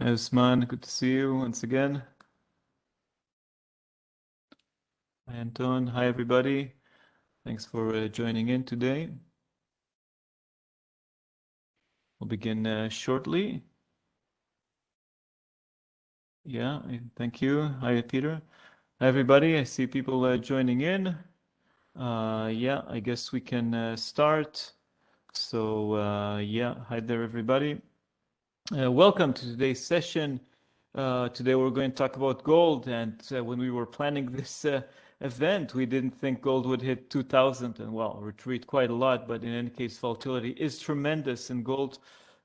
Usman, good to see you once again. Hi, Anton. Hi, everybody. Thanks for joining in today. We'll begin shortly. Yeah, thank you. Hi, Peter. Hi, everybody. I see people joining in. Yeah, I guess we can start. So, yeah, hi there, everybody. Welcome to today's session. Today we're going to talk about gold, and when we were planning this event, we didn't think gold would hit 2000 and well, retreat quite a lot, but in any case, volatility is tremendous in gold,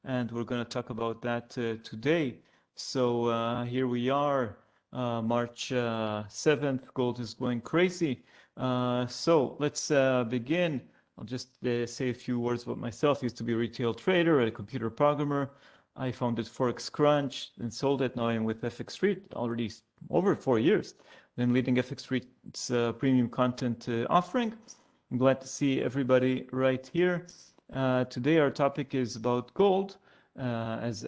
and we're going to talk about that today. So here we are, March 7th, gold is going crazy. So let's begin. I'll just say a few words about myself. I used to be a retail trader, a computer programmer. I founded Forex Crunch and sold it. Now I'm with FX Street already over 4 years. I'm leading FX Street's premium content offering. I'm glad to see everybody right here. Today our topic is about gold, as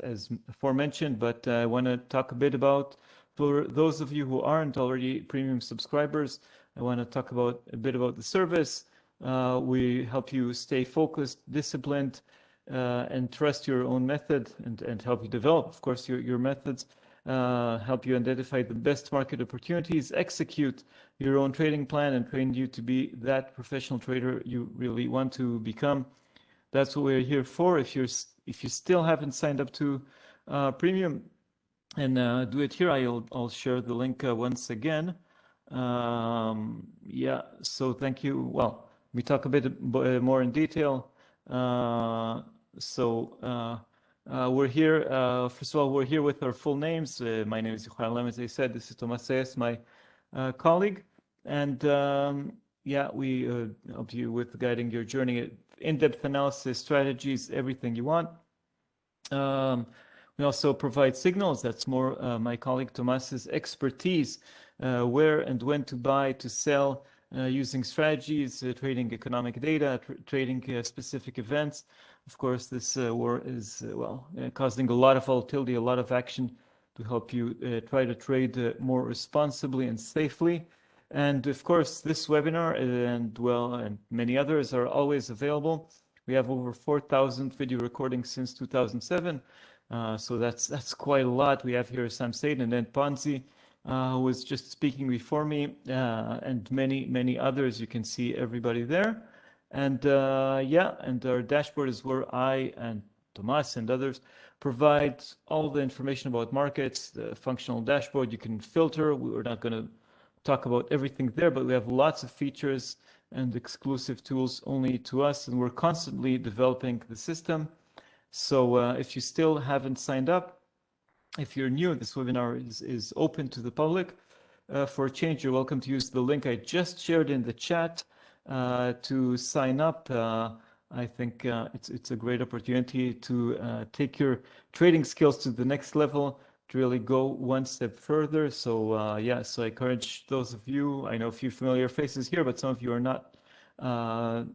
aforementioned, but I want to talk a bit about, for those of you who aren't already premium subscribers, I want to talk about a bit about the service. We help you stay focused, disciplined, and trust your own method and help you develop, of course, your methods, help you identify the best market opportunities, execute your own trading plan, and train you to be that professional trader you really want to become. That's what we're here for. If you still haven't signed up to premium, and do it here, I'll share the link once again. Yeah, so thank you. Well, we talk a bit more in detail. We're here. First of all, we're here with our full names. My name is Yochai, as I said. This is Tomas Sayes, my colleague, and yeah, we help you with guiding your journey, in-depth analysis, strategies, everything you want. We also provide signals. That's more my colleague Tomas's expertise, where and when to buy, to sell, using strategies, trading economic data, trading specific events. Of course, this war is, causing a lot of volatility, a lot of action to help you try to trade more responsibly and safely. And of course, this webinar and many others are always available. We have over 4,000 video recordings since 2007. So that's quite a lot. We have here Sam Said and then Ponzi, who was just speaking before me, and many others. You can see everybody there. And yeah, and our dashboard is where I and Tomas and others provide all the information about markets, the functional dashboard. You can filter. We're not going to talk about everything there, but we have lots of features and exclusive tools only to us, and we're constantly developing the system. So if you still haven't signed up, if you're new, this webinar is open to the public. For a change, you're welcome to use the link I just shared in the chat to sign up. I think it's a great opportunity to take your trading skills to the next level, to really go one step further. So yeah, so I encourage those of you, I know a few familiar faces here, but some of you are not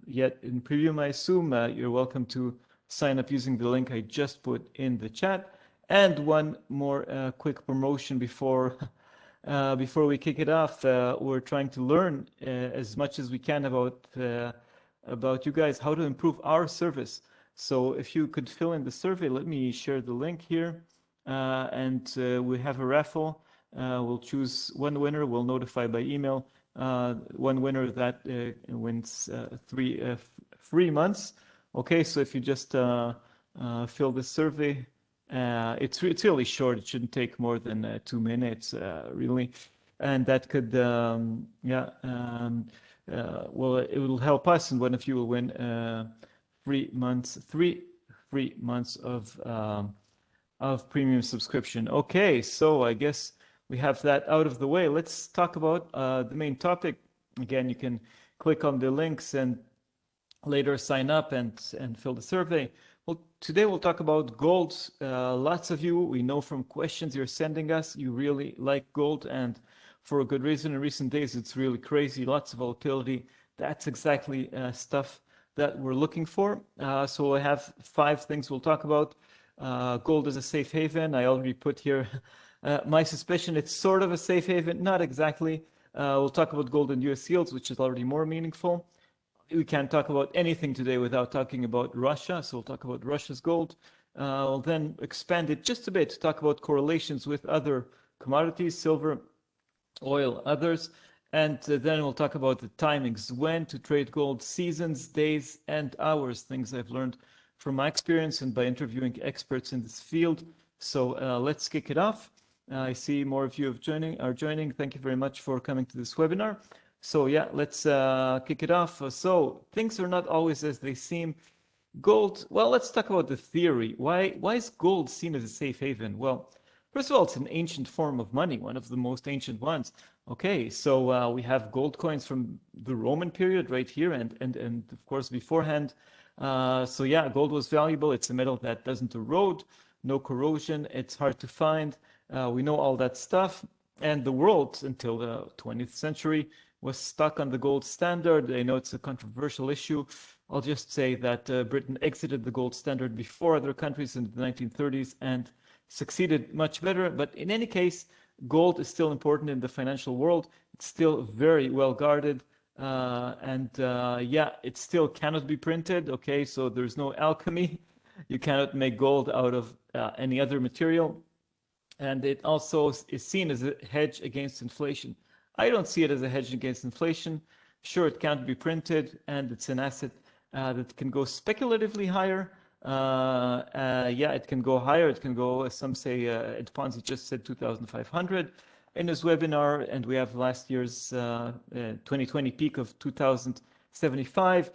yet in premium, I assume. You're welcome to sign up using the link I just put in the chat. And one more quick promotion before we kick it off. We're trying to learn as much as we can about you guys, how to improve our service. So if you could fill in the survey, let me share the link here. And we have a raffle. We'll choose one winner. We'll notify by email one winner that wins 3 free months. Okay, so if you just fill the survey, it's really short. It shouldn't take more than 2 minutes, really, and that could, yeah, well, it will help us, and one of you will win 3 months, 3 free months of premium subscription. Okay, so I guess we have that out of the way. Let's talk about the main topic. Again, you can click on the links and later sign up and fill the survey. Well, today we'll talk about gold. Lots of you, we know from questions you're sending us, you really like gold, and for a good reason. In recent days, it's really crazy, lots of volatility. That's exactly stuff that we're looking for. So I have 5 things we'll talk about. Gold is a safe haven. I already put here my suspicion. It's sort of a safe haven, not exactly. We'll talk about gold and US yields, which is already more meaningful. We can't talk about anything today without talking about Russia. So we'll talk about Russia's gold. We'll then expand it just a bit to talk about correlations with other commodities, silver, oil, others. And then we'll talk about the timings, when to trade gold, seasons, days, and hours, things I've learned from my experience and by interviewing experts in this field. So let's kick it off. I see more of you are joining. Thank you very much for coming to this webinar. So yeah, let's kick it off. So things are not always as they seem. Gold, well, let's talk about the theory. Why is gold seen as a safe haven? Well, first of all, it's an ancient form of money, one of the most ancient ones. Okay, so we have gold coins from the Roman period right here, and of course beforehand. So yeah, gold was valuable. It's a metal that doesn't erode, no corrosion. It's hard to find. We know all that stuff. And the world, until the 20th century, was stuck on the gold standard. I know it's a controversial issue. I'll just say that Britain exited the gold standard before other countries in the 1930s and succeeded much better. But in any case, gold is still important in the financial world. It's still very well guarded. Yeah, it still cannot be printed. Okay, so there's no alchemy. You cannot make gold out of any other material. And it also is seen as a hedge against inflation. I don't see it as a hedge against inflation. Sure, it can't be printed, and it's an asset that can go speculatively higher. Yeah, it can go higher. It can go, as some say, Ed Ponzi just said 2,500 in his webinar, and we have last year's 2020 peak of 2,075.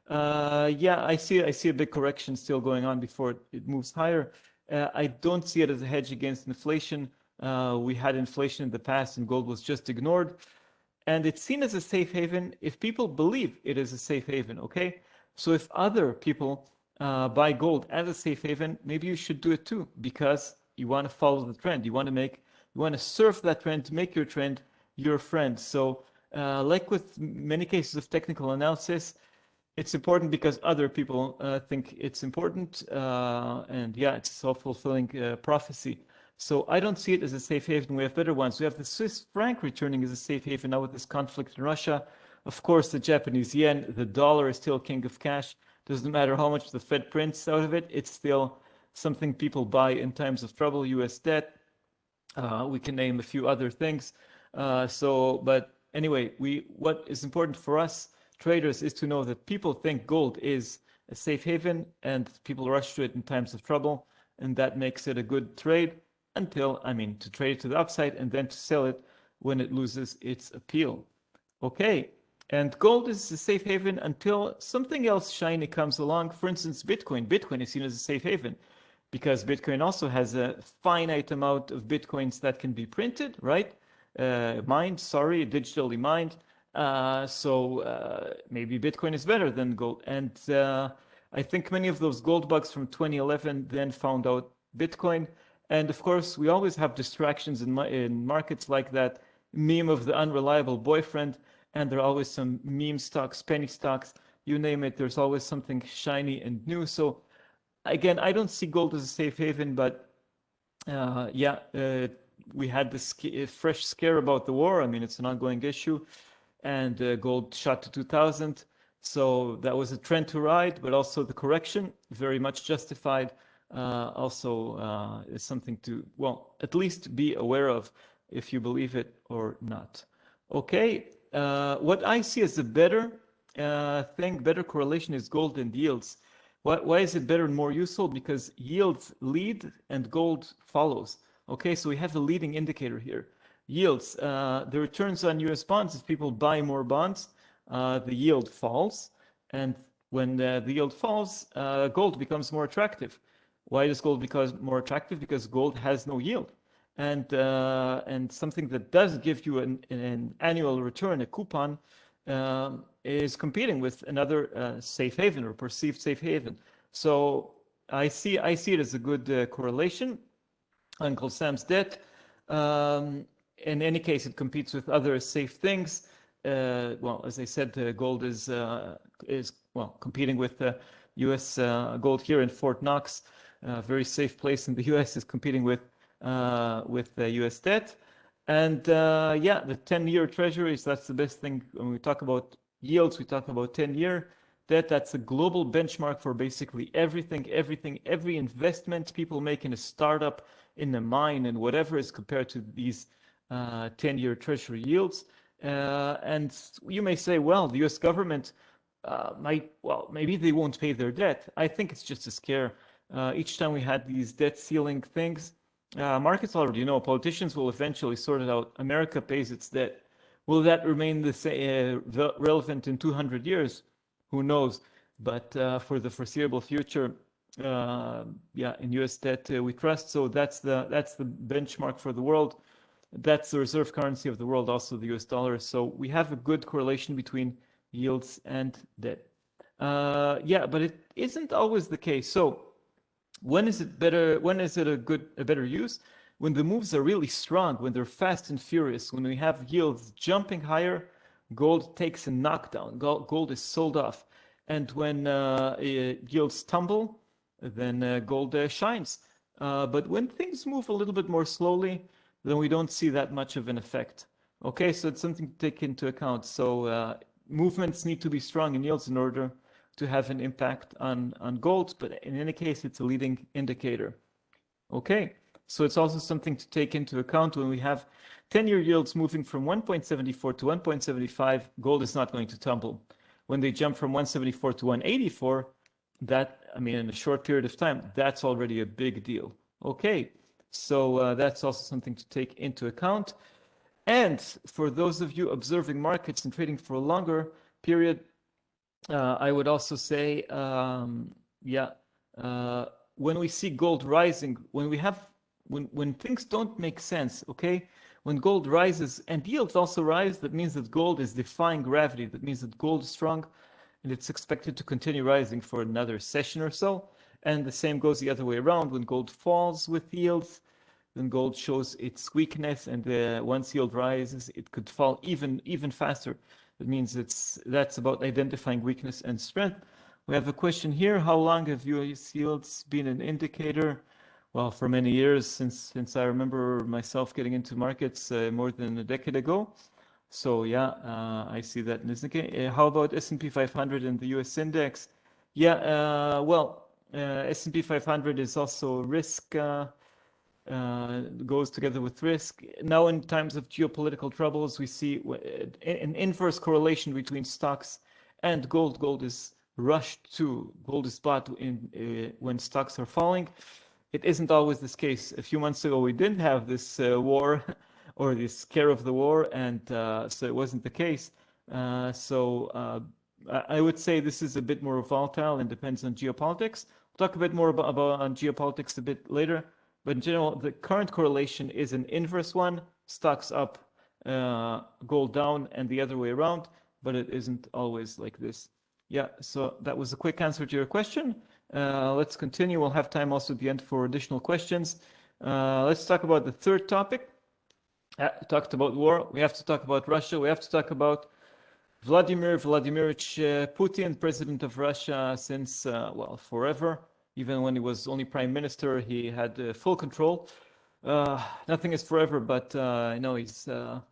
Yeah, I see a big correction still going on before it moves higher. I don't see it as a hedge against inflation. We had inflation in the past and gold was just ignored. And it's seen as a safe haven if people believe it is a safe haven, okay? So if other people buy gold as a safe haven, maybe you should do it too, because you want to follow the trend. You want to surf that trend, to make your trend your friend. So like with many cases of technical analysis, it's important because other people think it's important, and yeah, it's a self-fulfilling prophecy. So I don't see it as a safe haven. We have better ones. We have the Swiss franc returning as a safe haven now with this conflict in Russia. Of course, the Japanese yen, the dollar is still king of cash. Doesn't matter how much the Fed prints out of it. It's still something people buy in times of trouble. US debt. We can name a few other things. But anyway, what is important for us traders is to know that people think gold is a safe haven and people rush to it in times of trouble, and that makes it a good trade until, to trade it to the upside and then to sell it when it loses its appeal. Okay, and gold is a safe haven until something else shiny comes along. For instance, Bitcoin. Bitcoin is seen as a safe haven because Bitcoin also has a finite amount of Bitcoins that can be printed, right? Digitally mined. Maybe Bitcoin is better than gold. And I think many of those gold bugs from 2011 then found out Bitcoin. And of course, we always have distractions in markets like that meme of the unreliable boyfriend. And there are always some meme stocks, penny stocks, you name it. There's always something shiny and new. So again, I don't see gold as a safe haven, but we had this fresh scare about the war. It's an ongoing issue. And gold shot to 2000. So that was a trend to ride, but also the correction, very much justified. Is something to, well, at least be aware of if you believe it or not. Okay, what I see as a better better correlation is gold and yields. Why is it better and more useful? Because yields lead and gold follows. Okay, so we have a leading indicator here. Yields, the returns on US bonds, if people buy more bonds, the yield falls. And when the yield falls, gold becomes more attractive. Why does gold become more attractive? Because gold has no yield. And something that does give you an annual return, a coupon, is competing with another safe haven or perceived safe haven. So I see it as a good correlation. Uncle Sam's debt. In any case, it competes with other safe things. Well, as I said, gold is competing with U.S. gold here in Fort Knox. very safe place in the US, is competing with US debt. And yeah, the 10-year treasuries, that's the best thing. When we talk about yields, we talk about 10-year debt. That's a global benchmark for basically everything, every investment people make in a startup, in a mine, and whatever is compared to these 10-year treasury yields. And you may say, well, the US government maybe they won't pay their debt. I think it's just a scare. Each time we had these debt ceiling things, markets already know politicians will eventually sort it out. America pays its debt. Will that remain the same, relevant in 200 years? Who knows? But for the foreseeable future, yeah, in US debt we trust. So that's the benchmark for the world. That's the reserve currency of the world, also the US dollar. So we have a good correlation between yields and debt. Yeah, but it isn't always the case. So when is it better? When is it a better use? When the moves are really strong, when they're fast and furious, when we have yields jumping higher, gold takes a knockdown. Gold is sold off. And when yields tumble, then gold shines. But when things move a little bit more slowly, then we don't see that much of an effect. Okay, so it's something to take into account. So movements need to be strong in yields in order to have an impact on gold, but in any case, it's a leading indicator. Okay, so it's also something to take into account when we have 10-year yields moving from 1.74 to 1.75, gold is not going to tumble. When they jump from 174 to 184, that, I mean, in a short period of time, that's already a big deal. Okay, so that's also something to take into account. And for those of you observing markets and trading for a longer period, I would also say, yeah, when we see gold rising, when things don't make sense, okay, when gold rises and yields also rise, that means that gold is defying gravity. That means that gold is strong, and it's expected to continue rising for another session or so. And the same goes the other way around. When gold falls with yields, then gold shows its weakness, and once yield rises, it could fall even faster. That means that's about identifying weakness and strength. We have a question here: how long have US yields been an indicator? Well, for many years, since I remember myself getting into markets more than a decade ago. So yeah, I see that in this indicator. How about S&P 500 and the US index? Yeah, well, S&P 500 is also risk. Goes together with risk. Now, in times of geopolitical troubles, we see an inverse correlation between stocks and gold. Gold is bought when stocks are falling. It isn't always this case. A few months ago, we didn't have this war or this scare of the war, and so it wasn't the case. So I would say this is a bit more volatile and depends on geopolitics. We'll talk a bit more about on geopolitics a bit later. But in general, the current correlation is an inverse one: stocks up, gold down, and the other way around. But it isn't always like this. Yeah, so that was a quick answer to your question. Let's continue. We'll have time also at the end for additional questions. Let's talk about the third topic. We talked about war. We have to talk about Russia. We have to talk about Vladimir Vladimirovich Putin, president of Russia since, well, forever. Even when he was only prime minister, he had full control. Nothing is forever, but I know he's a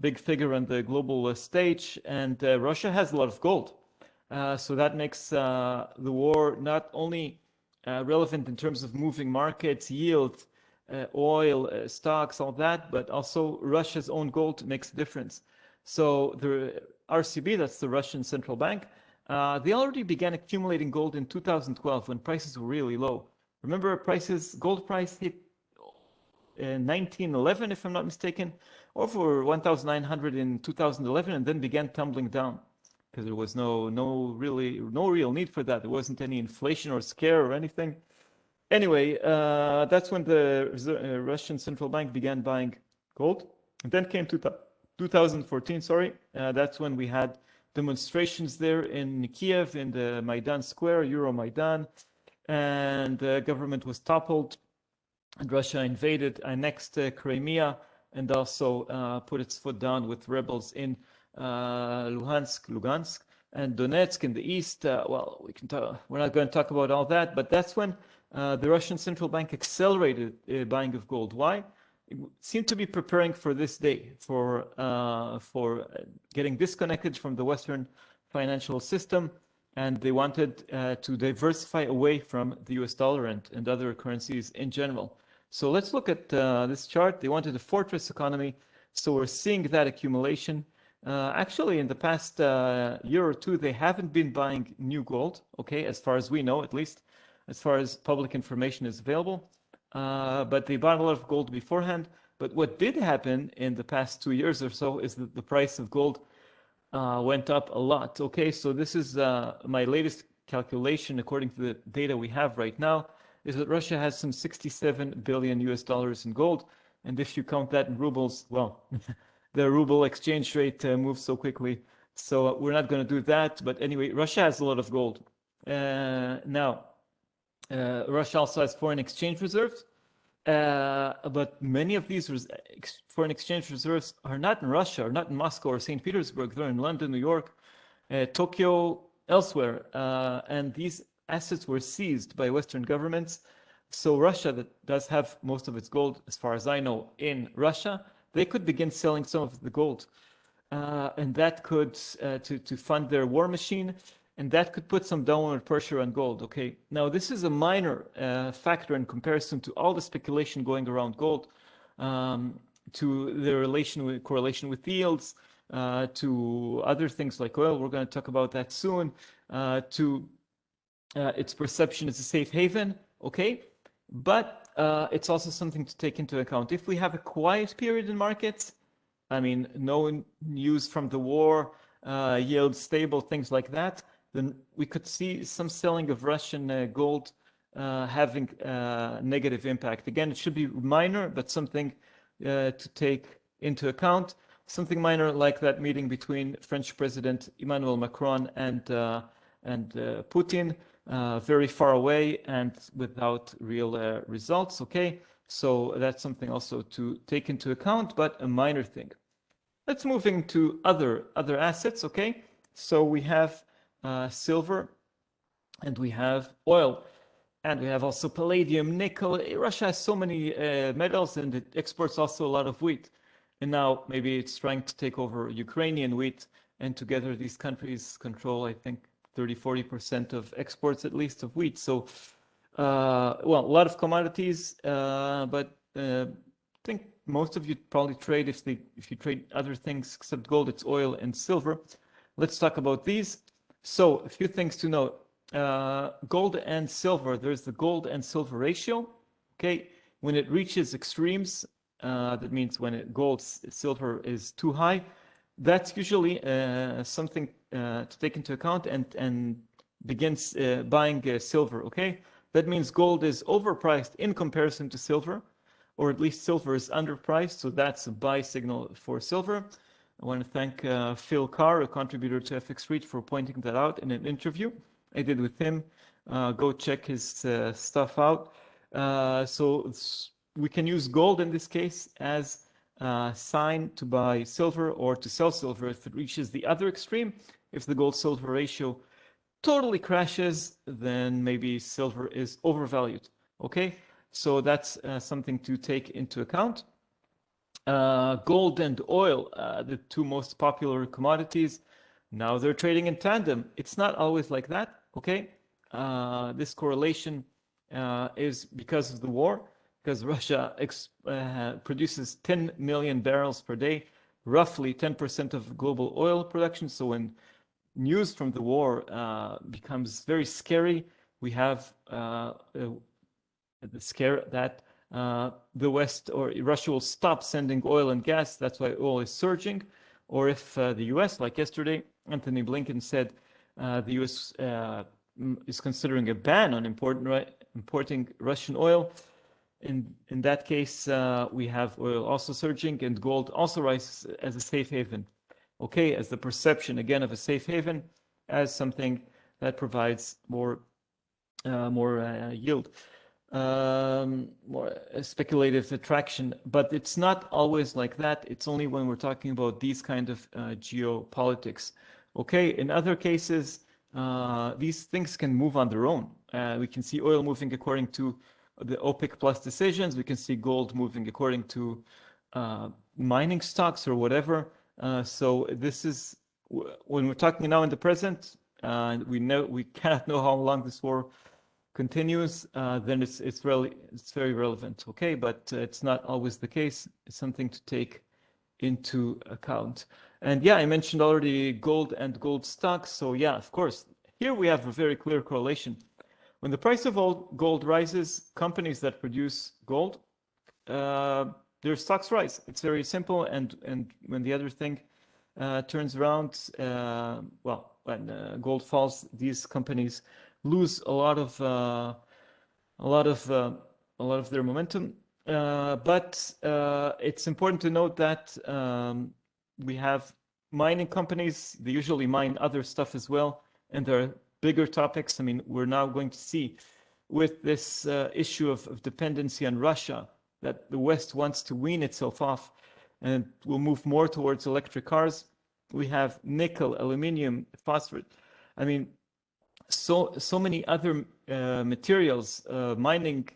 big figure on the global stage, and Russia has a lot of gold. So that makes the war not only relevant in terms of moving markets, yield, oil, stocks, all that, but also Russia's own gold makes a difference. So the RCB, that's the Russian central bank, they already began accumulating gold in 2012 when prices were really low. Remember, gold price hit 1911, if I'm not mistaken, over 1,900 in 2011, and then began tumbling down because there was no real need for that. There wasn't any inflation or scare or anything. Anyway, that's when the Russian central bank began buying gold. And then came 2014, sorry. That's when we had demonstrations there in Kiev, in the Maidan Square, Euromaidan, and the government was toppled, and Russia annexed Crimea, and also put its foot down with rebels in Lugansk, and Donetsk in the east. Well, we're not going to talk about all that, but that's when the Russian central bank accelerated buying of gold. Why? It seemed to be preparing for this day, for getting disconnected from the Western financial system, and they wanted to diversify away from the US dollar and other currencies in general. So let's look at this chart. They wanted a fortress economy. So we're seeing that accumulation. Actually, in the past year or two, they haven't been buying new gold, okay, as far as we know, at least, as far as public information is available. But they bought a lot of gold beforehand. But what did happen in the past 2 years or so is that the price of gold went up a lot. Okay, so this is my latest calculation according to the data we have right now, is that Russia has some 67 billion US dollars in gold. And if you count that in rubles, well, the ruble exchange rate moves so quickly. So we're not going to do that. But anyway, Russia has a lot of gold. Now, Russia also has foreign exchange reserves. But many of these foreign exchange reserves are not in Russia, or not in Moscow or St. Petersburg. They're in London, New York, Tokyo, elsewhere. And these assets were seized by Western governments. So Russia, that does have most of its gold, as far as I know, in Russia, they could begin selling some of the gold. And that could, to fund their war machine, and that could put some downward pressure on gold. Okay, now this is a minor factor in comparison to all the speculation going around gold, to the correlation with yields, to other things like oil. We're going to talk about that soon. To its perception as a safe haven. Okay, but it's also something to take into account. If we have a quiet period in markets, I mean, no news from the war, yields stable, things like that, then we could see some selling of Russian gold having negative impact. Again, it should be minor, but something to take into account. Something minor like that meeting between French President Emmanuel Macron and Putin, very far away and without real results. Okay, so that's something also to take into account, but a minor thing. Let's move into other assets. Okay, so we have silver, and we have oil, and we have also palladium, nickel. Russia has so many metals, and it exports also a lot of wheat. And now maybe it's trying to take over Ukrainian wheat, and together these countries control, I think, 30-40% of exports, at least, of wheat. So, well, a lot of commodities, but I think most of you probably trade, if you trade other things except gold, it's oil and silver. Let's talk about these. So a few things to note. Gold and silver, there's the gold and silver ratio. Okay, when it reaches extremes, that means when silver is too high, that's usually something to take into account and begins buying silver. Okay, that means gold is overpriced in comparison to silver, or at least silver is underpriced. So that's a buy signal for silver. I want to thank Phil Carr, a contributor to FX Reach, for pointing that out in an interview I did with him. Go check his stuff out. So we can use gold in this case as a sign to buy silver or to sell silver if it reaches the other extreme. If the gold-silver ratio totally crashes, then maybe silver is overvalued. Okay, so that's something to take into account. Gold and oil, the two most popular commodities, now they're trading in tandem. It's not always like that, okay? This correlation is because of the war, because Russia produces 10 million barrels per day, roughly 10% of global oil production. So when news from the war becomes very scary, we have the scare that the West or Russia will stop sending oil and gas. That's why oil is surging. Or if the US, like yesterday, Anthony Blinken said the US is considering a ban on importing Russian oil. In that case, we have oil also surging and gold also rises as a safe haven. Okay, as the perception again of a safe haven as something that provides more yield. More speculative attraction, but it's not always like that. It's only when we're talking about these kind of geopolitics. Okay, in other cases, these things can move on their own. We can see oil moving according to the OPEC plus decisions. We can see gold moving according to mining stocks or whatever. So this is when we're talking now in the present. We cannot know how long this war continues. Then it's very relevant. Okay, but it's not always the case. It's something to take into account. And yeah, I mentioned already gold and gold stocks. So yeah, of course, here we have a very clear correlation. When the price of gold rises, companies that produce gold, their stocks rise. It's very simple. And when the other thing turns around, when gold falls, these companies lose a lot of their momentum. But it's important to note that we have mining companies. They usually mine other stuff as well, and there are bigger topics. I mean, we're now going to see with this issue of dependency on Russia that the West wants to wean itself off and will move more towards electric cars. We have nickel, aluminium, phosphorus. I mean, so many other materials mining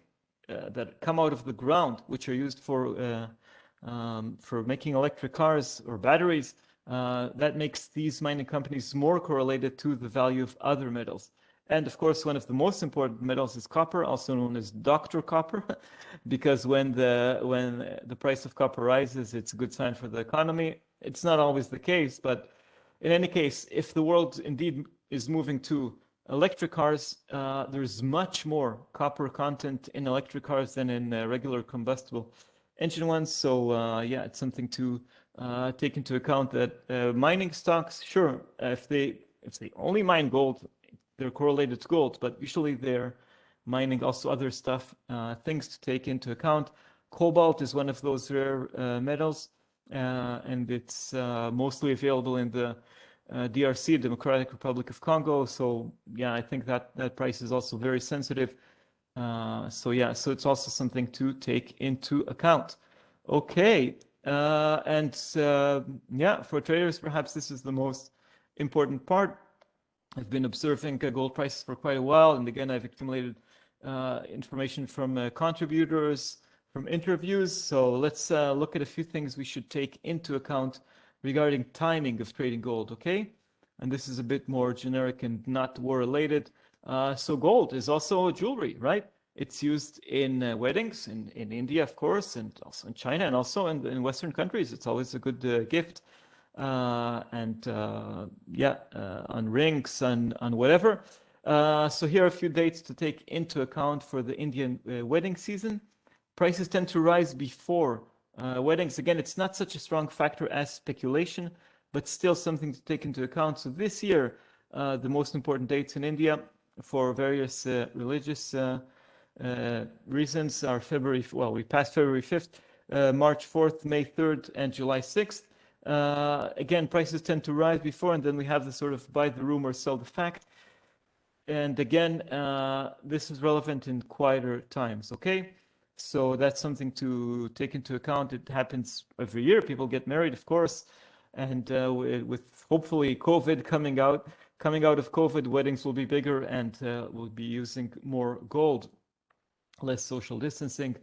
that come out of the ground, which are used for making electric cars or batteries. That makes these mining companies more correlated to the value of other metals. And of course, one of the most important metals is copper, also known as Dr. Copper, because when the price of copper rises, it's a good sign for the economy. It's not always the case, but in any case, if the world indeed is moving to electric cars, there's much more copper content in electric cars than in regular combustible engine ones. So yeah, it's something to take into account that mining stocks, sure, if they only mine gold, they're correlated to gold, but usually they're mining also other stuff, things to take into account. Cobalt is one of those rare metals, and it's mostly available in the DRC, Democratic Republic of Congo. So yeah, I think that price is also very sensitive. So yeah, so it's also something to take into account. Okay, and yeah, for traders, perhaps this is the most important part. I've been observing gold prices for quite a while, and again, I've accumulated information from contributors, from interviews. So let's look at a few things we should take into account regarding timing of trading gold, okay? And this is a bit more generic and not war related. So gold is also jewelry, right? It's used in weddings in India, of course, and also in China, and also in Western countries. It's always a good gift. And yeah, on rings, on whatever. So here are a few dates to take into account for the Indian wedding season. Prices tend to rise before weddings. Again, it's not such a strong factor as speculation, but still something to take into account. So this year, the most important dates in India for various religious reasons are February, well, we passed February 5th, March 4th, May 3rd, and July 6th. Again, prices tend to rise before, and then we have the sort of buy the rumor, sell the fact. And again, this is relevant in quieter times, okay? So that's something to take into account. It happens every year. People get married, of course. And with hopefully COVID coming out of COVID, weddings will be bigger and we'll be using more gold, less social distancing.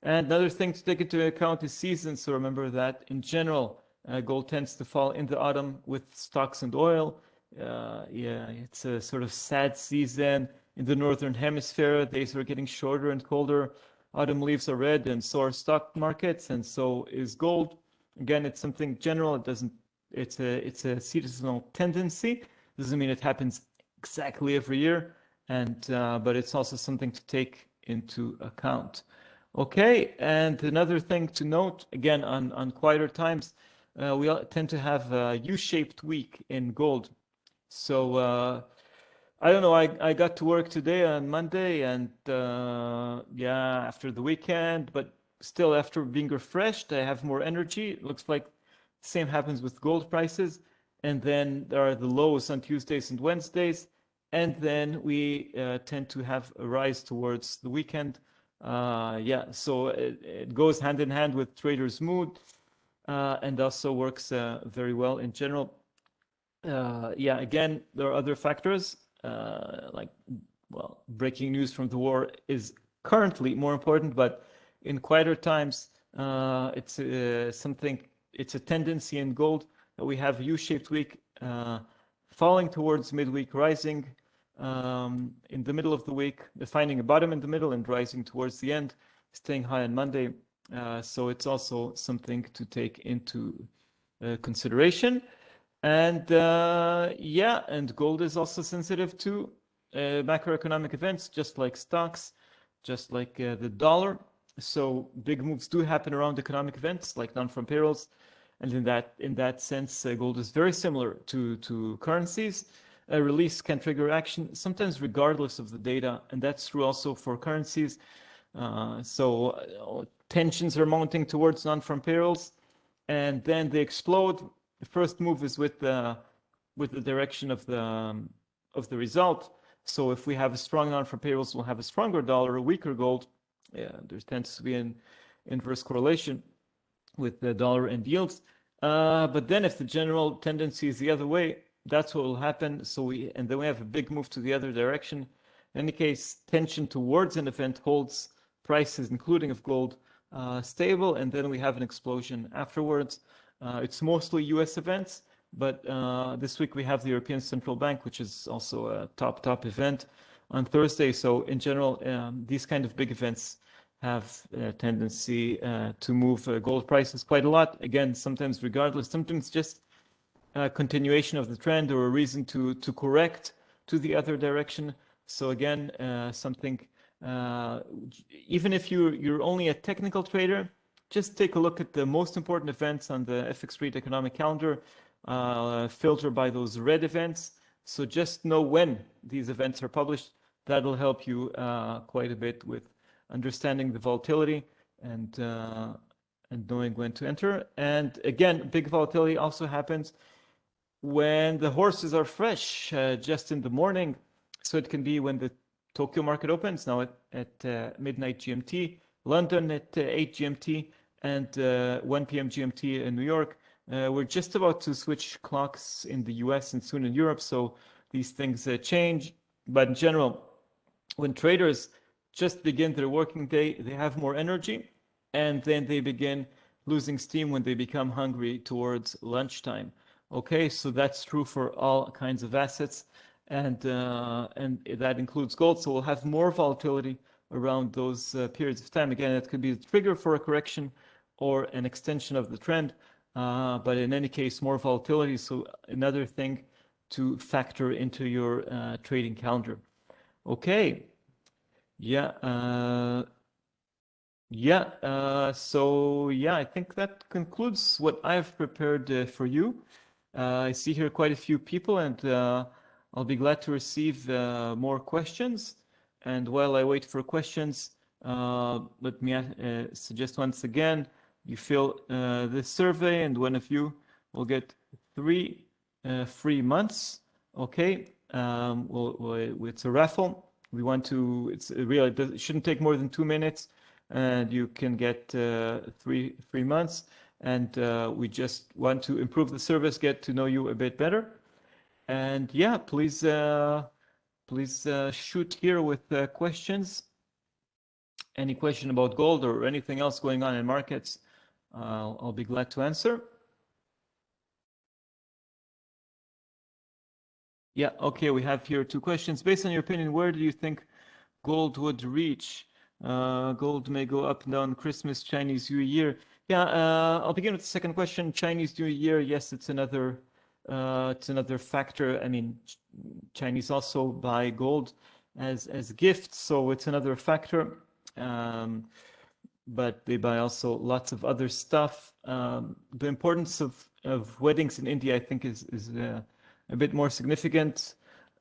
And another thing to take into account is seasons. So remember that in general, gold tends to fall in the autumn with stocks and oil. Yeah, it's a sort of sad season in the northern hemisphere. Days are getting shorter and colder. Autumn leaves are red, and so are stock markets, and so is gold. Again, it's something general. It's a seasonal tendency. Doesn't mean it happens exactly every year, and but it's also something to take into account. Okay, and another thing to note, again, on quieter times, we tend to have a U-shaped week in gold. So I don't know, I got to work today on Monday and yeah, after the weekend, but still after being refreshed, I have more energy. It looks like the same happens with gold prices. And then there are the lows on Tuesdays and Wednesdays. And then we tend to have a rise towards the weekend. Yeah, so it goes hand in hand with traders' mood and also works very well in general. Yeah, again, there are other factors like well, breaking news from the war is currently more important, but in quieter times, it's it's a tendency in gold that we have a U-shaped week, falling towards midweek, rising in the middle of the week, finding a bottom in the middle and rising towards the end, staying high on Monday. So it's also something to take into consideration. And yeah, and gold is also sensitive to macroeconomic events, just like stocks, just like the dollar. So big moves do happen around economic events like non-farm payrolls. And in that sense, gold is very similar to currencies. A release can trigger action, sometimes regardless of the data, and that's true also for currencies. So tensions are mounting towards non-farm payrolls, and then they explode. The first move is with the direction of the result. So if we have a strong non-farm payrolls, we'll have a stronger dollar, a weaker gold. Yeah, there tends to be an inverse correlation with the dollar and yields. But then if the general tendency is the other way, that's what will happen. And then we have a big move to the other direction. In any case, tension towards an event holds prices, including of gold, stable, and then we have an explosion afterwards. It's mostly US events, but this week we have the European Central Bank, which is also a top event on Thursday. So in general, these kind of big events have a tendency to move gold prices quite a lot. Again, sometimes regardless, sometimes just a continuation of the trend or a reason to correct to the other direction. So again, something, even if you're only a technical trader, just take a look at the most important events on the FX Rate economic calendar, filter by those red events. So just know when these events are published. That'll help you quite a bit with understanding the volatility and knowing when to enter. And again, big volatility also happens when the horses are fresh, just in the morning. So it can be when the Tokyo market opens now at midnight GMT, London at 8 GMT, and 1 p.m. GMT in New York. We're just about to switch clocks in the US and soon in Europe, so these things change. But in general, when traders just begin their working day, they have more energy, and then they begin losing steam when they become hungry towards lunchtime. Okay, so that's true for all kinds of assets, and that includes gold. So we'll have more volatility around those periods of time. Again, it could be a trigger for a correction or an extension of the trend, but in any case, more volatility. So another thing to factor into your trading calendar. Okay. Yeah. So yeah, I think that concludes what I've prepared for you. I see here quite a few people, and I'll be glad to receive more questions. And while I wait for questions, let me suggest once again, you fill this survey, and one of you will get 3 free months. Okay, it's a raffle. We want to, it shouldn't take more than 2 minutes, and you can get 3 free months. And we just want to improve the service, get to know you a bit better. And yeah, please shoot here with questions. Any question about gold or anything else going on in markets, I'll be glad to answer. Yeah, okay, we have here 2 questions. Based on your opinion, where do you think gold would reach? Gold may go up and down Christmas, Chinese New Year. Yeah, I'll begin with the second question. Chinese New Year, yes, it's another factor. I mean, Chinese also buy gold as gifts, so it's another factor. But they buy also lots of other stuff. The importance of weddings in India, I think, is a bit more significant.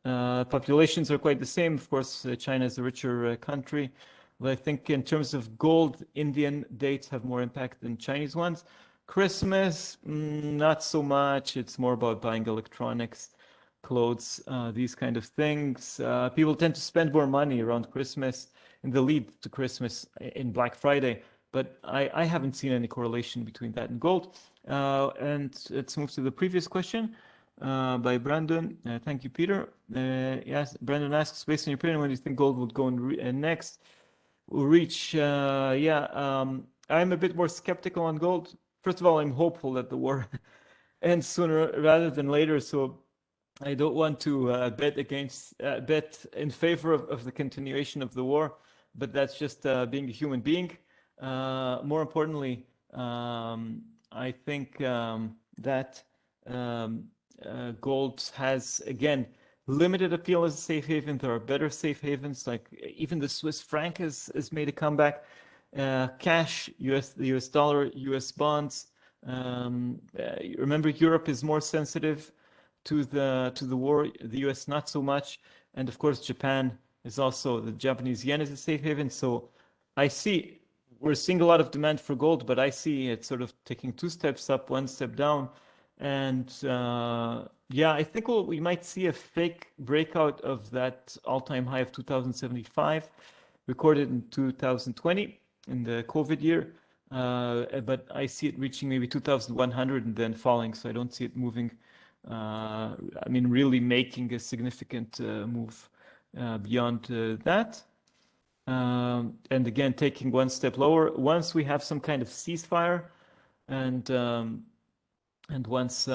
Populations are quite the same. Of course, China is a richer country. But I think in terms of gold, Indian dates have more impact than Chinese ones. Christmas, not so much. It's more about buying electronics, clothes, these kind of things. People tend to spend more money around Christmas in the lead to Christmas in Black Friday. But I haven't seen any correlation between that and gold. And let's move to the previous question. by Brandon. Thank you, Peter. Yes, Brandon asks, based on your opinion, when do you think gold would go next? Will reach? I'm a bit more skeptical on gold. First of all, I'm hopeful that the war ends sooner rather than later. So I don't want to bet in favor of the continuation of the war, but that's just being a human being. More importantly, I think that um, gold has, again, limited appeal as a safe haven. There are better safe havens, like even the Swiss franc has made a comeback. Cash, the US dollar, US bonds. Remember, Europe is more sensitive to the war, the US not so much, and of course Japan is also, the Japanese yen is a safe haven. So I see we're seeing a lot of demand for gold, but I see it sort of taking two steps up, one step down, and I think we might see a fake breakout of that all-time high of 2075 recorded in 2020 in the COVID year. But I see it reaching maybe 2,100 and then falling. So I don't see it moving. Really making a significant move beyond that. And again, taking one step lower. Once we have some kind of ceasefire, and once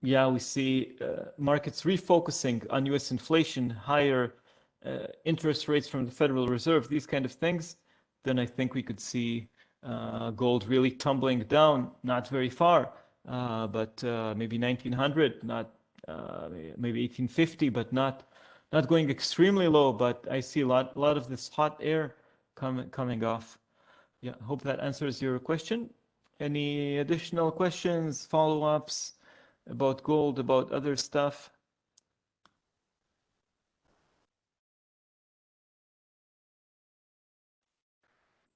we see markets refocusing on U.S. inflation, higher interest rates from the Federal Reserve, these kind of things, then I think we could see gold really tumbling down, not very far, but maybe 1900, not maybe 1850, but not going extremely low. But I see a lot of this hot air coming off. Yeah, hope that answers your question. Any additional questions, follow-ups about gold, about other stuff?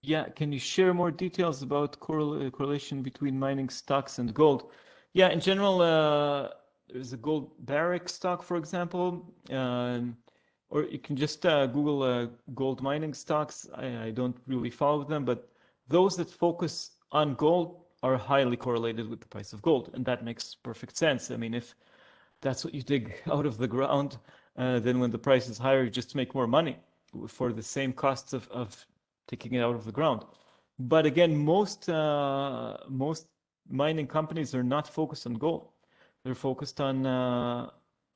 Yeah, can you share more details about correlation between mining stocks and gold? Yeah, in general, there's a gold barrack stock, for example, or you can just Google gold mining stocks. I don't really follow them, but those that focus on gold are highly correlated with the price of gold, and that makes perfect sense. I mean, if that's what you dig out of the ground, then when the price is higher, you just make more money for the same costs of taking it out of the ground. But again, most mining companies are not focused on gold. They're focused on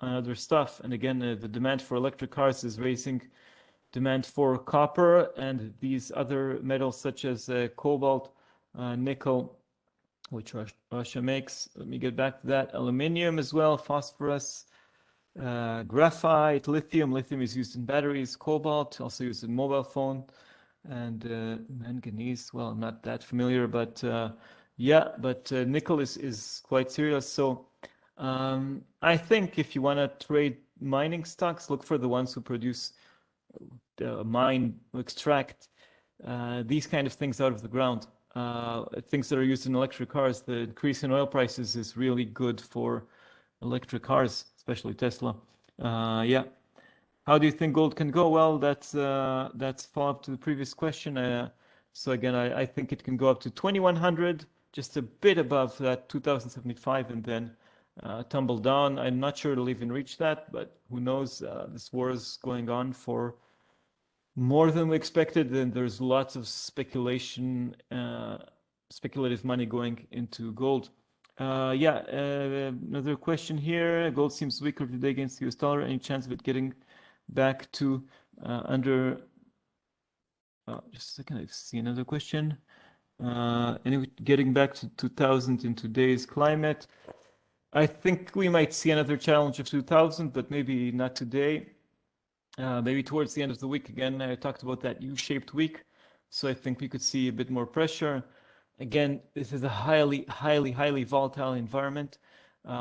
other stuff. And again, the demand for electric cars is raising demand for copper and these other metals such as cobalt, nickel, which Russia makes. Let me get back to that. Aluminium as well, phosphorus, graphite, lithium. Lithium is used in batteries, cobalt, also used in mobile phone, and manganese. Well, I'm not that familiar, but nickel is quite serious. So I think if you want to trade mining stocks, look for the ones who produce, mine, extract these kind of things out of the ground. Things that are used in electric cars. The increase in oil prices is really good for electric cars, especially Tesla. How do you think gold can go? Well, that's follow-up to the previous question. So again, I think it can go up to 2100, just a bit above that 2075, and then tumble down. I'm not sure it'll even reach that, but who knows? This war is going on for more than we expected, and there's lots of speculative money going into gold. Another question here. Gold seems weaker today against the US dollar. Any chance of it getting back to under? Just a second, I see another question. Anyway, getting back to 2000 in today's climate. I think we might see another challenge of 2000, but maybe not today. Maybe towards the end of the week again. I talked about that U-shaped week, so I think we could see a bit more pressure. Again, this is a highly volatile environment.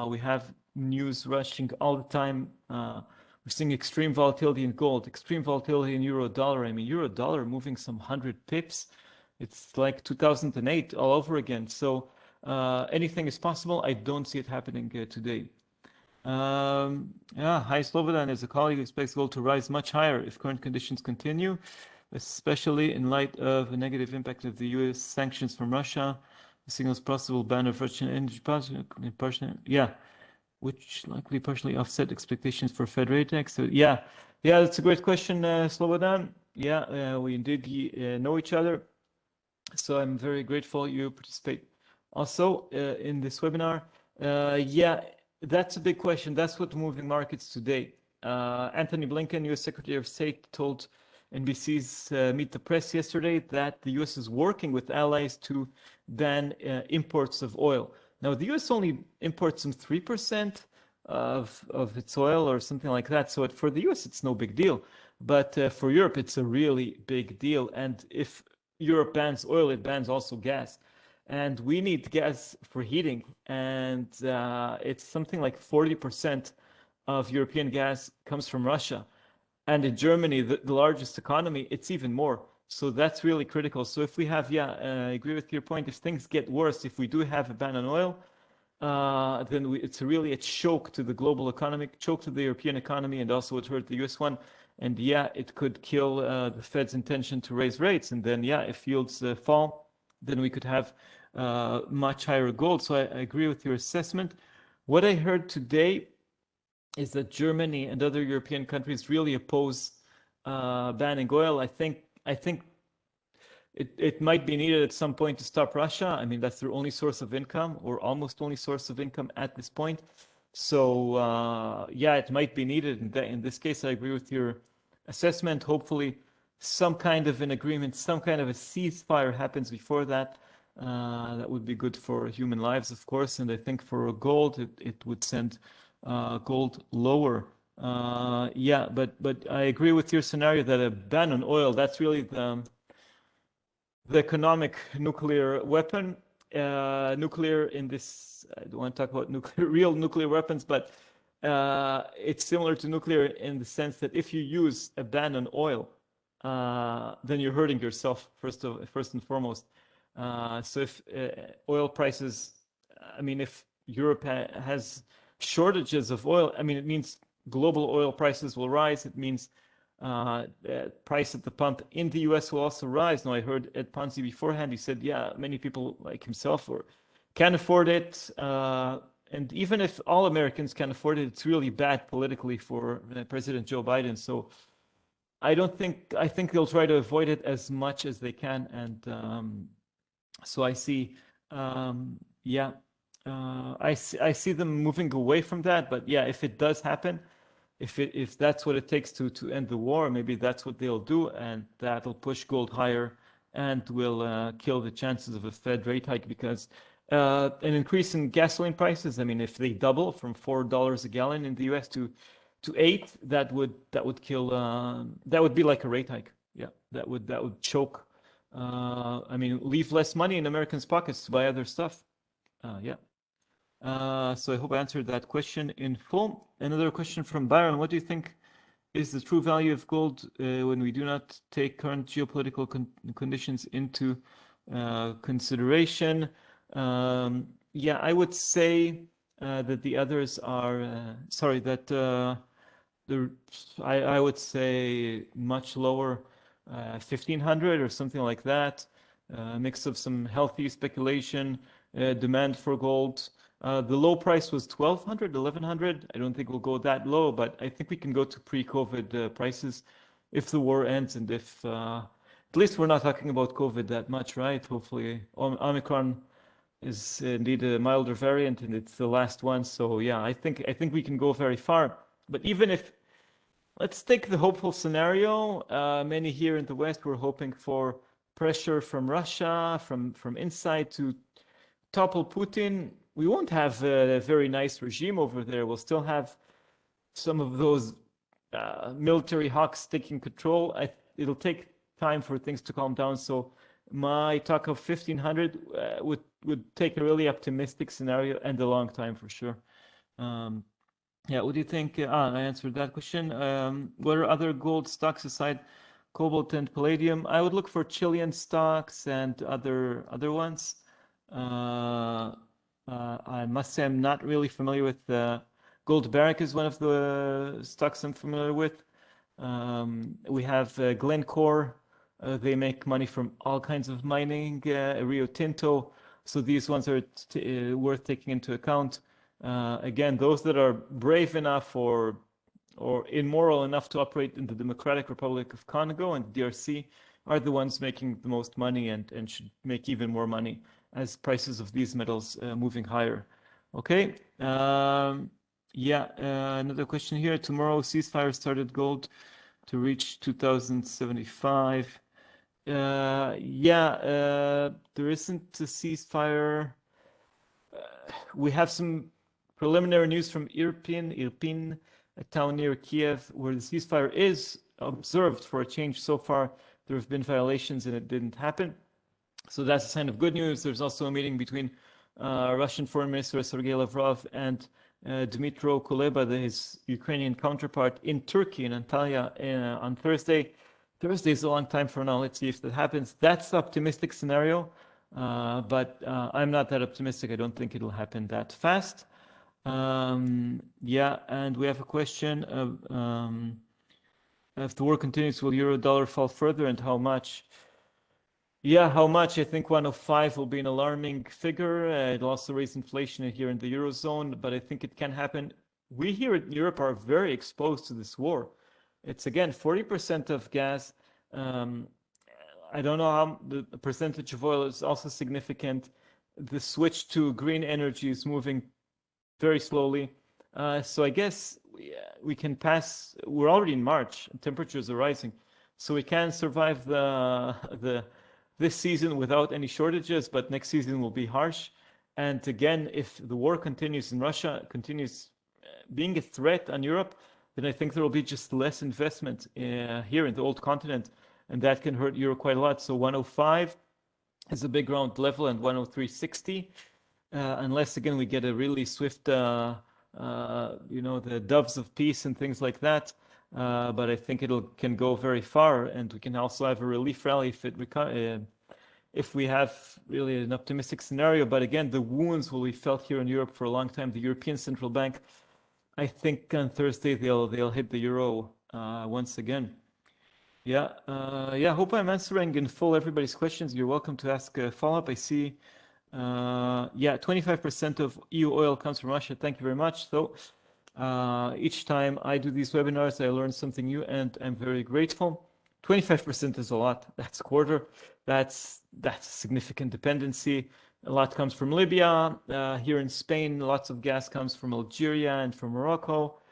We have news rushing all the time. We're seeing extreme volatility in gold, extreme volatility in euro dollar. I mean, euro dollar moving some 100 pips. It's like 2008 all over again. So anything is possible. I don't see it happening today. Hi Slobodan, as a colleague, expects gold to rise much higher if current conditions continue, especially in light of the negative impact of the US sanctions from Russia. signals possible ban of Russian energy partially, yeah, which likely partially offset expectations for Fed rate hikes. So yeah, that's a great question, Slobodan. Yeah, we indeed know each other. So I'm very grateful you participate also in this webinar. Yeah, that's a big question. That's what moving markets today. Anthony Blinken, U.S. Secretary of State, told NBC's Meet the Press yesterday that the U.S. is working with allies to ban imports of oil. Now, the U.S. only imports some 3% of its oil or something like that. So for the U.S., it's no big deal. But for Europe, it's a really big deal. And if Europe bans oil, it bans also gas. And we need gas for heating. And it's something like 40% of European gas comes from Russia. And in Germany, the largest economy, it's even more. So that's really critical. So if we have, I agree with your point, if things get worse, if we do have a ban on oil, then it's really a choke to the global economy, choke to the European economy, and also it hurt the US one. And it could kill the Fed's intention to raise rates. And then, if yields fall, then we could have much higher gold. So I agree with your assessment. What I heard today is that Germany and other European countries really oppose banning oil. I think it might be needed at some point to stop Russia. I mean, that's their only source of income, or almost only source of income at this point. So it might be needed. In this case, I agree with your assessment. Hopefully, some kind of an agreement, some kind of a ceasefire happens before that. That would be good for human lives, of course. And I think for gold, it would send gold lower. But I agree with your scenario that a ban on oil, that's really the economic nuclear weapon. Nuclear in this, I don't want to talk about real nuclear weapons, but it's similar to nuclear in the sense that if you use a ban on oil, then you're hurting yourself first and foremost. So if oil prices, if Europe has shortages of oil, it means global oil prices will rise. It means price at the pump in the US will also rise. Now, I heard Ed Ponzi beforehand. He said, many people like himself can afford it. And even if all Americans can afford it, it's really bad politically for President Joe Biden. So I think they'll try to avoid it as much as they can. And so I see, I see them moving away from that. But if it does happen, if that's what it takes to end the war, maybe that's what they'll do, and that'll push gold higher and will kill the chances of a Fed rate hike, because an increase in gasoline prices, if they double from $4 a gallon in the US to $8, that would kill. That would be like a rate hike. That would choke. Leave less money in Americans' pockets to buy other stuff. So I hope I answered that question in full. Another question from Byron. What do you think is the true value of gold when we do not take current geopolitical conditions into consideration? I would say that the others are, I would say much lower, 1,500 or something like that. A mix of some healthy speculation, demand for gold. The low price was 1,200, 1,100. I don't think we'll go that low, but I think we can go to pre-COVID prices if the war ends, and if at least we're not talking about COVID that much, right? Hopefully, Omicron is indeed a milder variant, and it's the last one. So I think we can go very far. But even if, let's take the hopeful scenario, many here in the West were hoping for pressure from Russia, from inside to topple Putin. We won't have a very nice regime over there. We'll still have some of those military hawks taking control. It'll take time for things to calm down. So my talk of 1,500 would take a really optimistic scenario and a long time for sure. What do you think? I answered that question. What are other gold stocks aside cobalt and palladium? I would look for Chilean stocks and other ones. I must say I'm not really familiar with Gold Barrick is one of the stocks I'm familiar with. We have Glencore. They make money from all kinds of mining. Rio Tinto. So these ones are worth taking into account. Again, those that are brave enough or immoral enough to operate in the Democratic Republic of Congo and DRC are the ones making the most money and should make even more money as prices of these metals moving higher. Okay. Yeah, another question here. Tomorrow, ceasefire started gold to reach 2075. Yeah, there isn't a ceasefire. We have some preliminary news from Irpin, a town near Kiev, where the ceasefire is observed for a change. So far, there have been violations and it didn't happen. So that's a sign of good news. There's also a meeting between Russian Foreign Minister Sergei Lavrov and Dmytro Kuleba, his Ukrainian counterpart, in Turkey, in Antalya, on Thursday. Thursday is a long time from now. Let's see if that happens. That's the optimistic scenario, but I'm not that optimistic. I don't think it'll happen that fast. Yeah, and we have a question of if the war continues, will euro dollar fall further and how much? Yeah, how much? I think 105 will be an alarming figure. It'll also raise inflation here in the Eurozone, but I think it can happen. We here in Europe are very exposed to this war. It's again 40% of gas. I don't know how the percentage of oil is also significant. The switch to green energy is moving very slowly. So I guess we can pass. We're already in March. Temperatures are rising, so we can survive this season without any shortages, but next season will be harsh. And again, if the war continues and Russia continues being a threat on Europe, then I think there will be just less investment here in the old continent, and that can hurt Europe quite a lot. So 105 is a big round level, and 103.60, unless again we get a really swift, the doves of peace and things like that. But I think can go very far, and we can also have a relief rally if we have really an optimistic scenario. But again, the wounds will be felt here in Europe for a long time. The European Central Bank, I think on Thursday they'll hit the euro once again. Yeah, yeah. Hope I'm answering in full everybody's questions. You're welcome to ask a follow-up. I see. Yeah, 25% of EU oil comes from Russia. Thank you very much. So each time I do these webinars, I learn something new, and I'm very grateful. 25% is a lot. That's a quarter. That's a significant dependency. A lot comes from Libya. Here in Spain, lots of gas comes from Algeria and from Morocco.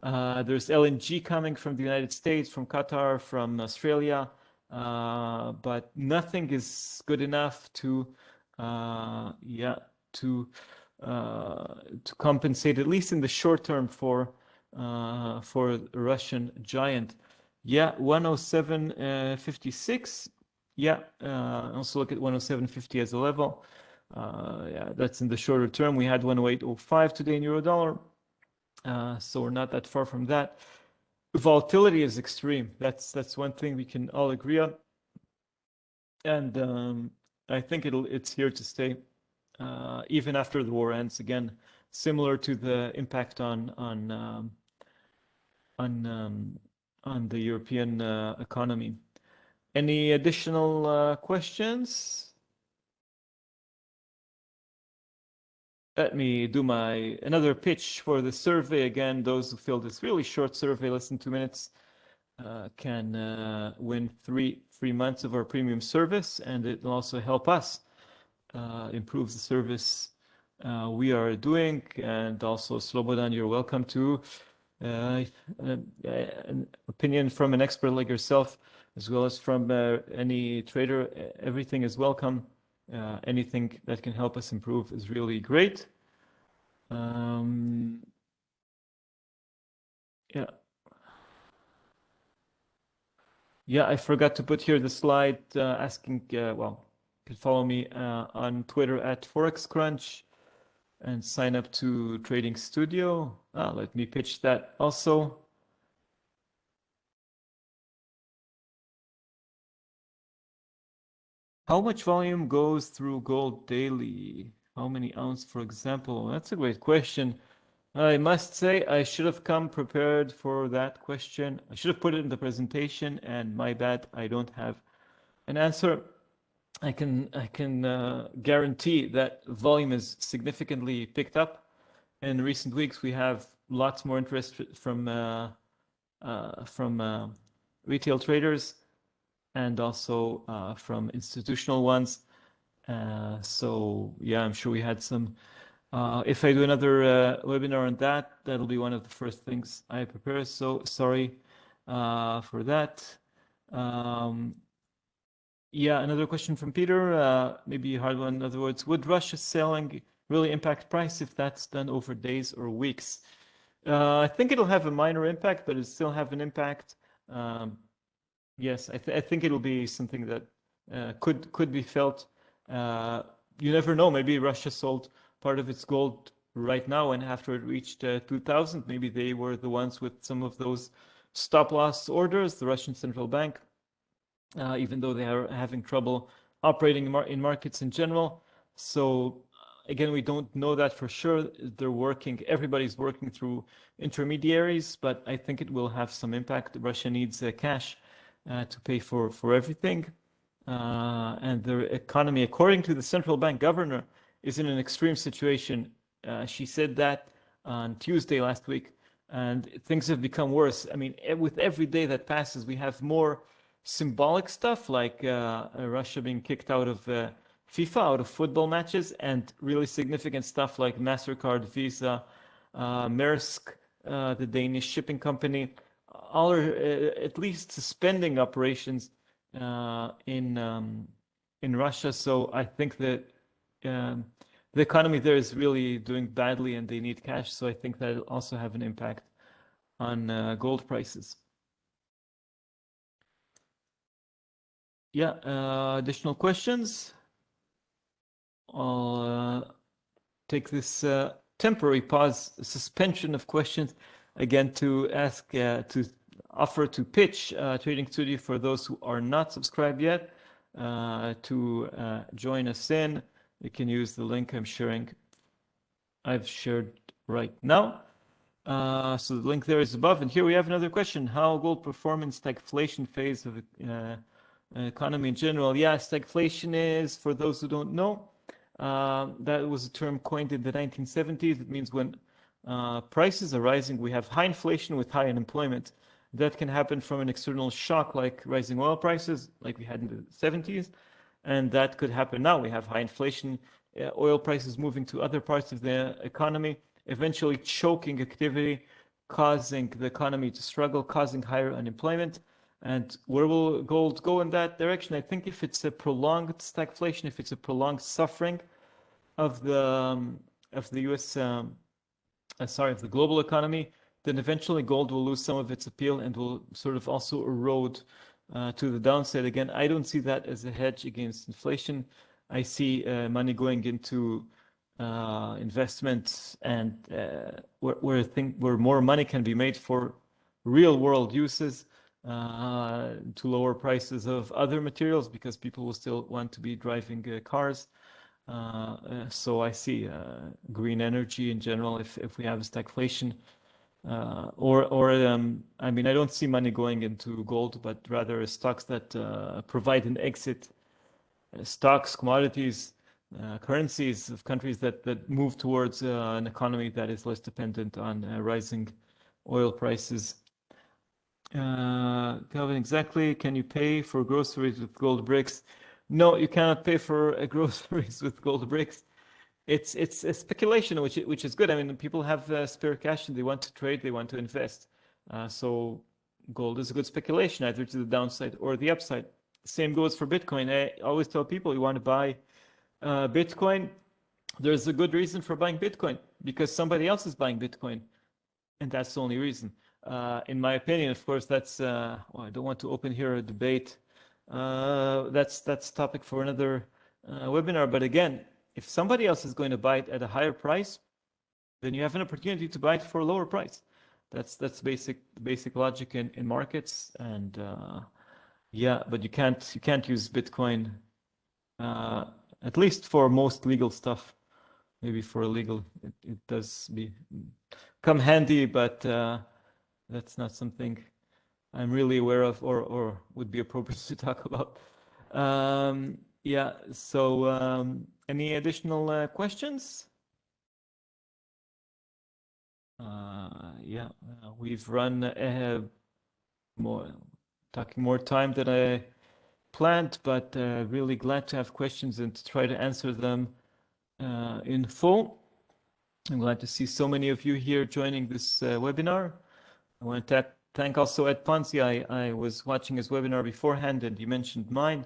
There's LNG coming from the United States, from Qatar, from Australia, but nothing is good enough to compensate, at least in the short term, for Russian giant. Yeah, 107.56. Yeah, also look at 107.50 as a level. Yeah, that's in the shorter term. We had 108.05 today in euro dollar. So we're not that far from that. Volatility is extreme. That's one thing we can all agree on. And I think it's here to stay, even after the war ends. Again, similar to the impact on the European economy. Any additional questions? Let me do another pitch for the survey. Again, those who fill this really short survey, less than 2 minutes, can win three months of our premium service, and it will also help us improve the service we are doing. And also, Slobodan, you're welcome to an opinion from an expert like yourself, as well as from any trader. Everything is welcome. Anything that can help us improve is really great. Yeah. Yeah, I forgot to put here the slide asking, well, you can follow me on Twitter at ForexCrunch and sign up to Trading Studio. Let me pitch that also. How much volume goes through gold daily? How many ounce, for example? That's a great question. I must say I should have come prepared for that question. I should have put it in the presentation, and my bad, I don't have an answer. I can guarantee that volume is significantly picked up. In recent weeks, we have lots more interest from retail traders and also from institutional ones. So yeah, I'm sure we had some. If I do another webinar on that, that'll be one of the first things I prepare. So sorry for that. Yeah, another question from Peter, maybe a hard one. In other words, would Russia selling really impact price if that's done over days or weeks? I think it'll have a minor impact, but it'll still have an impact. Yes, I think it'll be something that could be felt. You never know. Maybe Russia sold part of its gold right now, and after it reached 2000, maybe they were the ones with some of those stop loss orders, the Russian central bank, even though they are having trouble operating in markets in general. So again, we don't know that for sure. They're working, everybody's working through intermediaries, but I think it will have some impact. Russia needs cash to pay for everything. And their economy, according to the central bank governor, is in an extreme situation. She said that on Tuesday last week, and things have become worse. I mean, with every day that passes, we have more symbolic stuff like Russia being kicked out of FIFA, out of football matches, and really significant stuff like MasterCard, Visa, Maersk, the Danish shipping company, all are at least suspending operations in Russia. So I think that the economy there is really doing badly and they need cash. So I think that will also have an impact on gold prices. Yeah, additional questions? I'll take this temporary pause, suspension of questions again to ask, to offer to pitch Trading Studio for those who are not subscribed yet to join us in. You can use the link I've shared right now. So the link there is above. And here we have another question. How gold perform in stagflation phase of economy in general? Yeah, stagflation is, for those who don't know, that was a term coined in the 1970s. It means when prices are rising, we have high inflation with high unemployment. That can happen from an external shock like rising oil prices, like we had in the 70s. And that could happen now. We have high inflation, oil prices moving to other parts of the economy, eventually choking activity, causing the economy to struggle, causing higher unemployment. And where will gold go in that direction? I think if it's a prolonged stagflation, if it's a prolonged suffering of the U.S. Of the global economy, then eventually gold will lose some of its appeal and will sort of also erode to the downside. Again, I don't see that as a hedge against inflation. I see money going into investments and where more money can be made for real world uses to lower prices of other materials because people will still want to be driving cars. So I see green energy in general if we have a stagflation. I mean, I don't see money going into gold, but rather stocks that provide an exit, stocks, commodities, currencies of countries that move towards an economy that is less dependent on rising oil prices. Calvin, exactly. Can you pay for groceries with gold bricks? No, you cannot pay for groceries with gold bricks. It's a speculation, which is good. I mean, people have spare cash and they want to trade, they want to invest. So gold is a good speculation, either to the downside or the upside. Same goes for Bitcoin. I always tell people you want to buy Bitcoin. There's a good reason for buying Bitcoin because somebody else is buying Bitcoin, and that's the only reason. In my opinion, of course, that's well, I don't want to open here a debate. That's topic for another webinar. But again, if somebody else is going to buy it at a higher price, then you have an opportunity to buy it for a lower price. That's basic logic in markets. And yeah, but you can't use Bitcoin at least for most legal stuff. Maybe for illegal, it does come handy, but that's not something I'm really aware of or would be appropriate to talk about. Yeah, so any additional questions? Yeah, we've run talking more time than I planned, but really glad to have questions and to try to answer them in full. I'm glad to see so many of you here joining this webinar. I want to thank also Ed Ponzi. I was watching his webinar beforehand and he mentioned mine,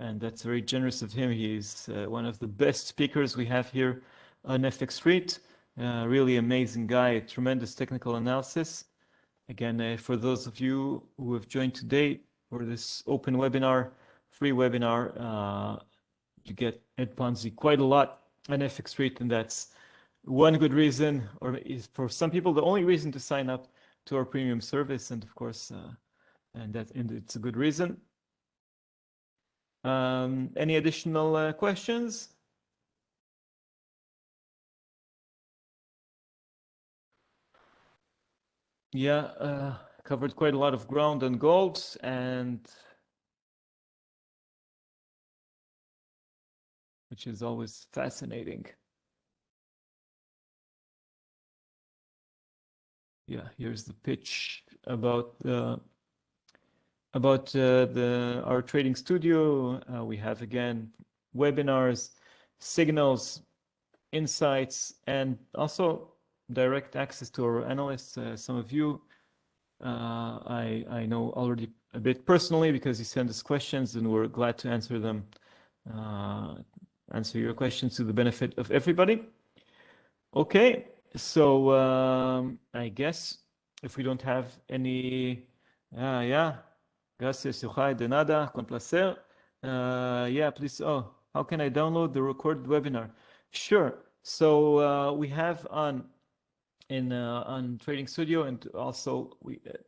and that's very generous of him. He's one of the best speakers we have here on FX Street. Really amazing guy, tremendous technical analysis. Again, for those of you who have joined today for this open webinar, free webinar, you get Ed Ponzi quite a lot on FX Street, and that's one good reason, or is for some people the only reason to sign up to our premium service, and of course, and it's a good reason. Any additional questions? Yeah, covered quite a lot of ground on gold, and which is always fascinating. Yeah, here's the pitch about our trading studio. We have again webinars, signals, insights, and also direct access to our analysts. Some of you I know already a bit personally because you send us questions and we're glad to answer them, answer your questions to the benefit of everybody. Okay, so I guess if we don't have any, yeah, gracias, Yochai, de nada, con placer. Yeah, please, oh, how can I download the recorded webinar? Sure, so we have on Trading Studio, and also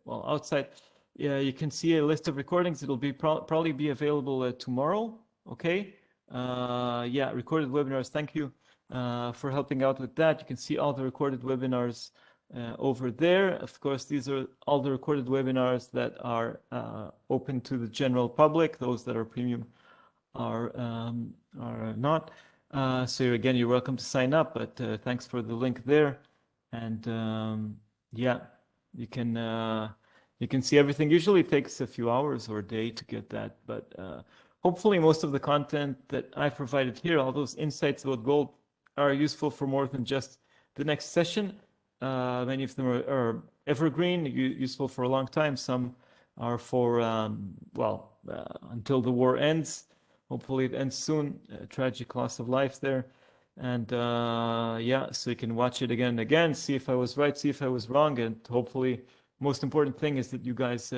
well, outside, yeah, you can see a list of recordings. It'll be probably be available tomorrow. Okay, yeah, recorded webinars. Thank you for helping out with that. You can see all the recorded webinars over there. Of course, these are all the recorded webinars that are open to the general public. Those that are premium are not. So again, you're welcome to sign up, but thanks for the link there. And yeah, you can see everything. Usually it takes a few hours or a day to get that, but hopefully most of the content that I provided here, all those insights about gold, are useful for more than just the next session. Many of them are evergreen, useful for a long time. Some are for well, until the war ends. Hopefully it ends soon. Tragic loss of life there. And yeah, so you can watch it again and again, see if I was right, see if I was wrong, and hopefully most important thing is that you guys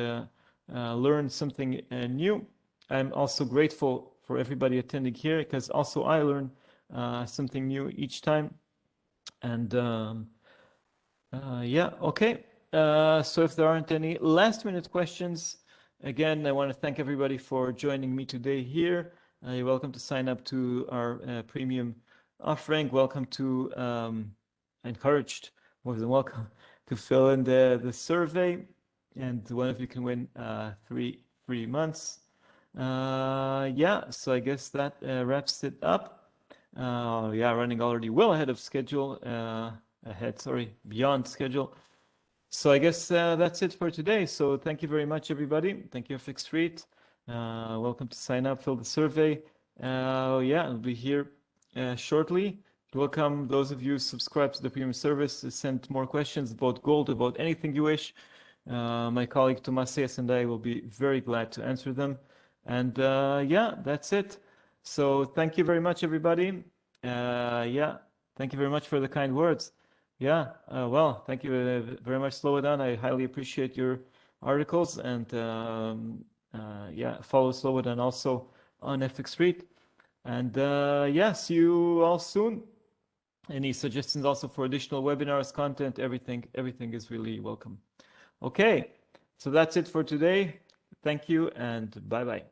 learn something new. I'm also grateful for everybody attending here because also I learn something new each time. And yeah, okay. So if there aren't any last minute questions, again, I want to thank everybody for joining me today here. You're welcome to sign up to our premium offering. Welcome to, encouraged, more than welcome, to fill in the survey. And one of you can win 3 free months. Yeah, so I guess that wraps it up. Yeah, running already well ahead of schedule. Beyond schedule. So I guess that's it for today. So thank you very much, everybody. Thank you, FX Street. Welcome to sign up, fill the survey. Yeah, I'll be here shortly. Welcome those of you subscribe to the premium service. Send more questions about gold, about anything you wish. My colleague Tomas and I will be very glad to answer them. And yeah, that's it. So thank you very much, everybody. Yeah, thank you very much for the kind words. Yeah, well, thank you very much, Slobodan. I highly appreciate your articles, and yeah, follow Slobodan also on FX Street. And yeah, see you all soon. Any suggestions also for additional webinars, content, everything is really welcome. Okay, so that's it for today. Thank you and bye-bye.